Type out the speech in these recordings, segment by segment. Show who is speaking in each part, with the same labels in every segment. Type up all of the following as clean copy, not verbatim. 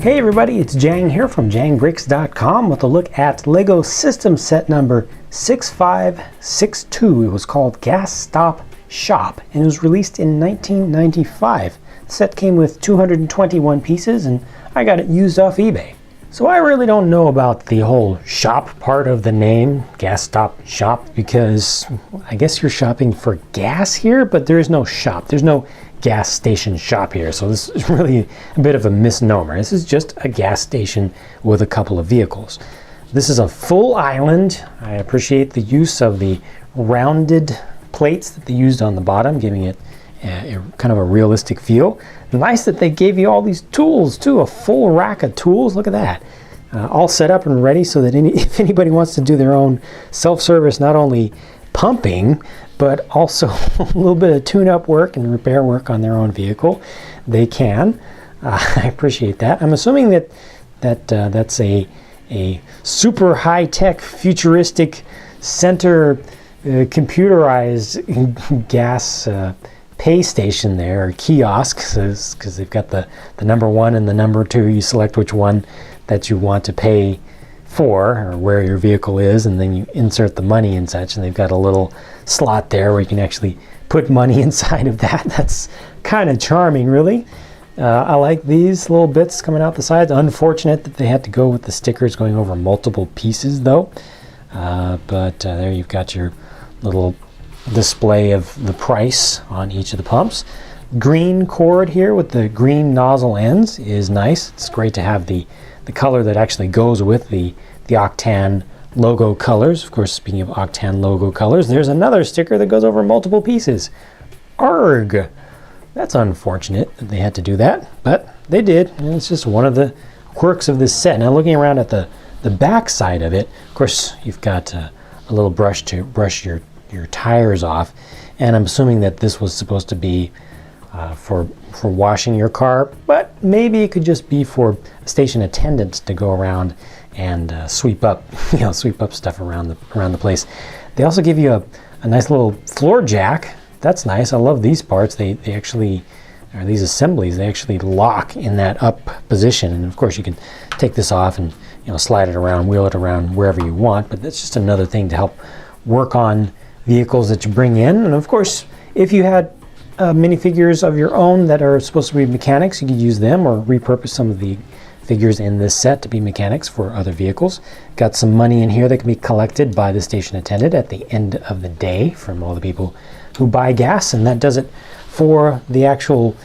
Speaker 1: Hey everybody, it's Jang here from jangbricks.com with a look at Lego system set number 6562. It was called Gas Stop Shop and it was released in 1995. The set came with 221 pieces and I got it used off eBay. So I really don't know about the whole shop part of the name, Gas Stop Shop, because I guess you're shopping for gas here, but there is no shop. There's no gas station shop here, so this is really a bit of a misnomer. This is just a gas station with a couple of vehicles. This is a full island. I appreciate the use of the rounded plates that they used on the bottom, giving it a kind of a realistic feel. Nice that they gave you all these tools too, a full rack of tools. Look at that. All set up and ready so that if anybody wants to do their own self-service, not only pumping, but also a little bit of tune-up work and repair work on their own vehicle, they can. I appreciate that. I'm assuming that's a super high-tech, futuristic, center computerized gas pay station there, or kiosk, because they've got the number one and the number two. You select which one that you want to pay for, or where your vehicle is, and then you insert the money and such, and they've got a little slot there where you can actually put money inside of that. That's kind of charming, really. I like these little bits coming out the sides. Unfortunate that they had to go with the stickers going over multiple pieces though, but there you've got your little display of the price on each of the pumps. Green cord here with the green nozzle ends is nice. It's great to have the color that actually goes with the Octan logo colors. Of course, speaking of Octan logo colors, there's another sticker that goes over multiple pieces. Arg! That's unfortunate that they had to do that, but they did, and it's just one of the quirks of this set. Now looking around at the back side of it, of course, you've got a little brush to brush your tires off, and I'm assuming that this was supposed to be for washing your car, but maybe it could just be for station attendants to go around and sweep up stuff around the place. They also give you a nice little floor jack. That's nice. I love these parts. They actually, or these assemblies, they actually lock in that up position, and of course you can take this off and slide it around, wheel it around wherever you want. But that's just another thing to help work on vehicles that you bring in. And of course, if you had minifigures of your own that are supposed to be mechanics, you could use them or repurpose some of the figures in this set to be mechanics for other vehicles. Got some money in here that can be collected by the station attendant at the end of the day from all the people who buy gas, and that does it for the actual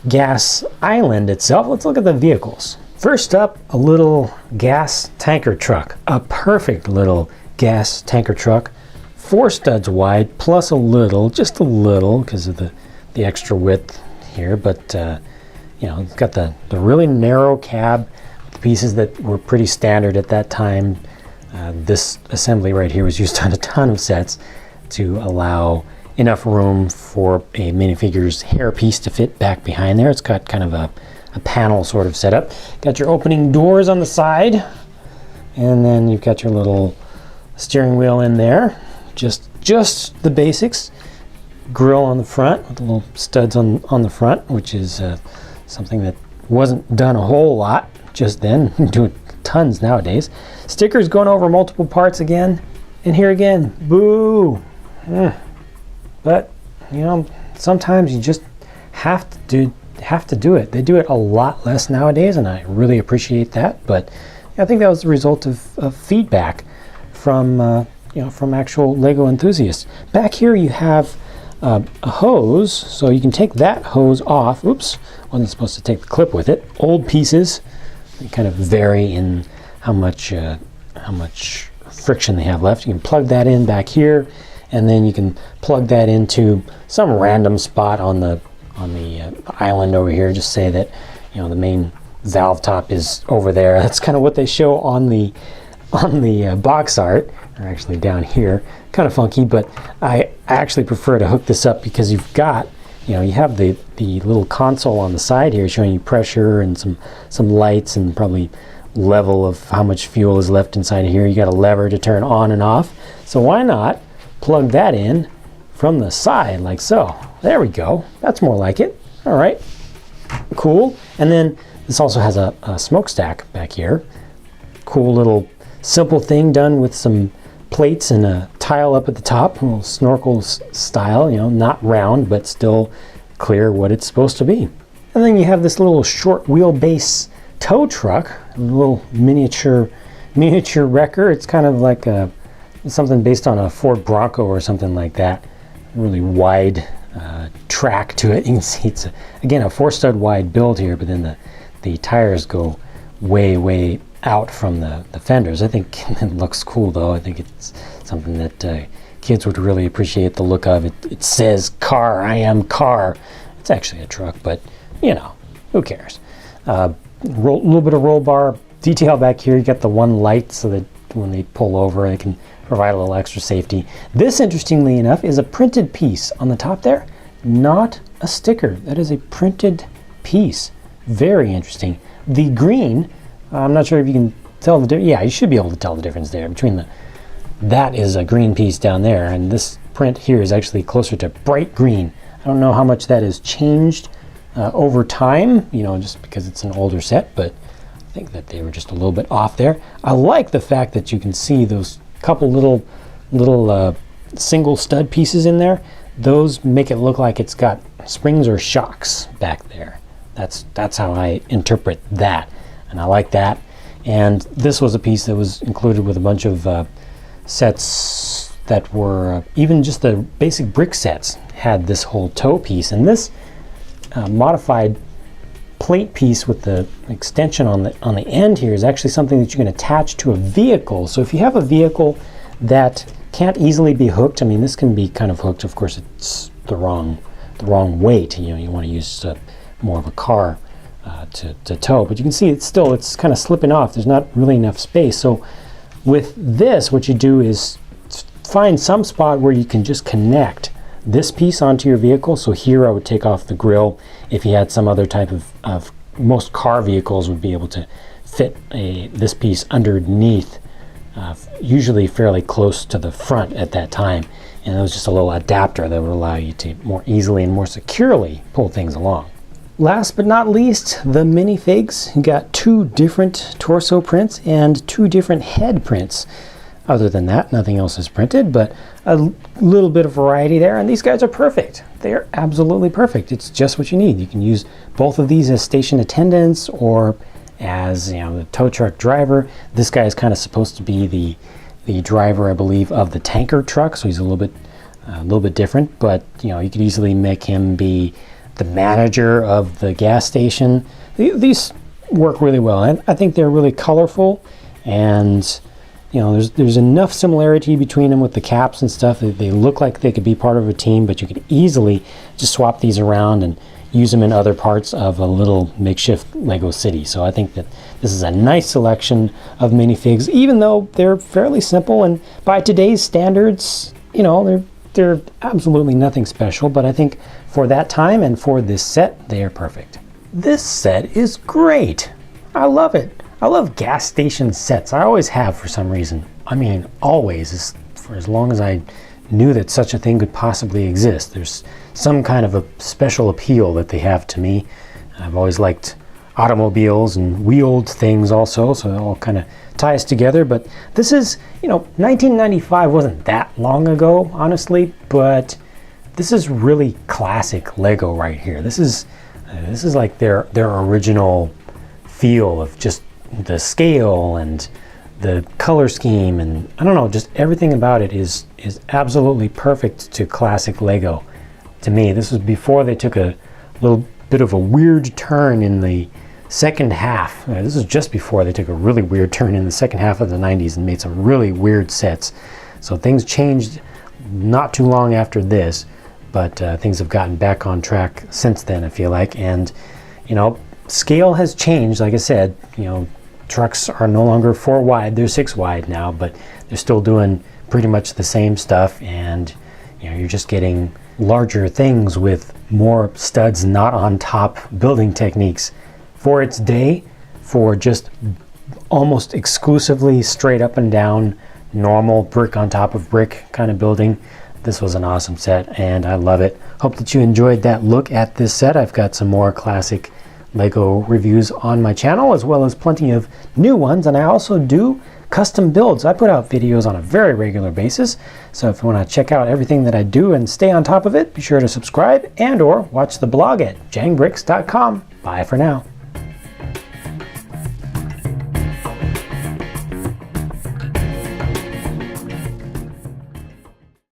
Speaker 1: gas island itself. Let's look at the vehicles. First up, a little gas tanker truck. A perfect little gas tanker truck. 4 studs wide, plus just a little, because of the extra width here, but it's got the really narrow cab, pieces that were pretty standard at that time. This assembly right here was used on a ton of sets to allow enough room for a minifigure's hairpiece to fit back behind there. It's got kind of a panel sort of setup. Got your opening doors on the side, and then you've got your little steering wheel in there. Just the basics. Grill on the front with the little studs on the front, which is something that wasn't done a whole lot just then. Do tons nowadays. Stickers going over multiple parts again, and here again, boo. But sometimes you just have to do it. They do it a lot less nowadays, and I really appreciate that. But I think that was the result of feedback from from actual Lego enthusiasts. Back here you have a hose, so you can take that hose off. Oops, wasn't supposed to take the clip with it. Old pieces, they kind of vary in how much friction they have left. You can plug that in back here, and then you can plug that into some random spot on the island over here. Just say that the main valve top is over there. That's kind of what they show on the box art, or actually down here. Kind of funky, but I actually prefer to hook this up because you've got, you have the little console on the side here showing you pressure and some lights and probably level of how much fuel is left inside of here. You got a lever to turn on and off. So why not plug that in from the side like so? There we go. That's more like it. All right. Cool. And then This also has a smokestack back here. Cool little simple thing done with some plates and a tile up at the top, a little snorkel style, you know, not round, but still clear what it's supposed to be. And then you have this little short wheelbase tow truck, a little miniature wrecker. It's kind of like something based on a Ford Bronco or something like that. Really wide track to it. You can see it's again a 4-stud wide build here, but then the tires go way out from the fenders. I think it looks cool though. I think it's something that kids would really appreciate the look of. It says car, I am car. It's actually a truck, but you know, who cares? Little bit of roll bar detail back here. You got the one light so that when they pull over, they can provide a little extra safety. This, interestingly enough, is a printed piece on the top there, not a sticker. That is a printed piece. Very interesting. The green, I'm not sure if you can tell the difference. Yeah, you should be able to tell the difference there between that is a green piece down there, and this print here is actually closer to bright green. I don't know how much that has changed over time, you know, just because it's an older set, but I think that they were just a little bit off there. I like the fact that you can see those couple little single stud pieces in there. Those make it look like it's got springs or shocks back there. That's how I interpret that, and I like that. And this was a piece that was included with a bunch of sets that were even just the basic brick sets had this whole toe piece, and this modified plate piece with the extension on the end here is actually something that you can attach to a vehicle. So if you have a vehicle that can't easily be hooked, I mean, this can be kind of hooked. Of course, it's the wrong weight. You know, you want to use more of a car to tow, but you can see it's kind of slipping off. There's not really enough space. So with this, what you do is find some spot where you can just connect this piece onto your vehicle. So here I would take off the grill. If you had some other type of most car vehicles would be able to fit this piece underneath, usually fairly close to the front at that time. And it was just a little adapter that would allow you to more easily and more securely pull things along. Last but not least, the minifigs. You got 2 different torso prints and 2 different head prints. Other than that, nothing else is printed, but a little bit of variety there, and these guys are perfect. They are absolutely perfect. It's just what you need. You can use both of these as station attendants or as, you know, the tow truck driver. This guy is kind of supposed to be the driver, I believe, of the tanker truck, so he's a little bit different, but you know, you could easily make him be the manager of the gas station. These work really well, and I think they're really colorful, and you know, there's enough similarity between them with the caps and stuff that they look like they could be part of a team, but you could easily just swap these around and use them in other parts of a little makeshift Lego city. So I think that this is a nice selection of minifigs, even though they're fairly simple, and by today's standards, you know, they're absolutely nothing special, but I think for that time and for this set, they are perfect. This set is great. I love it. I love gas station sets. I always have for some reason. I mean, always, for as long as I knew that such a thing could possibly exist. There's some kind of a special appeal that they have to me. I've always liked automobiles and wheeled things also, so it all kind of ties together. But this is, you know, 1995 wasn't that long ago, honestly, but this is really classic Lego right here. This is like their original feel of just the scale and the color scheme, and I don't know, just everything about it is absolutely perfect to classic Lego. To me, this was before they took a little bit of a weird turn in the second half. This is just before they took a really weird turn in the second half of the 90s and made some really weird sets. So things changed not too long after this, but things have gotten back on track since then, I feel like. And you know, scale has changed. Like I said, you know, trucks are no longer 4 wide, they're 6 wide now, but they're still doing pretty much the same stuff, and you know, you're just getting larger things with more studs not on top building techniques. For its day, for just almost exclusively straight up and down normal brick on top of brick kind of building, this was an awesome set and I love it. Hope that you enjoyed that look at this set. I've got some more classic Lego reviews on my channel, as well as plenty of new ones, and I also do custom builds. I put out videos on a very regular basis, so if you want to check out everything that I do and stay on top of it, be sure to subscribe and or watch the blog at jangbricks.com. Bye for now.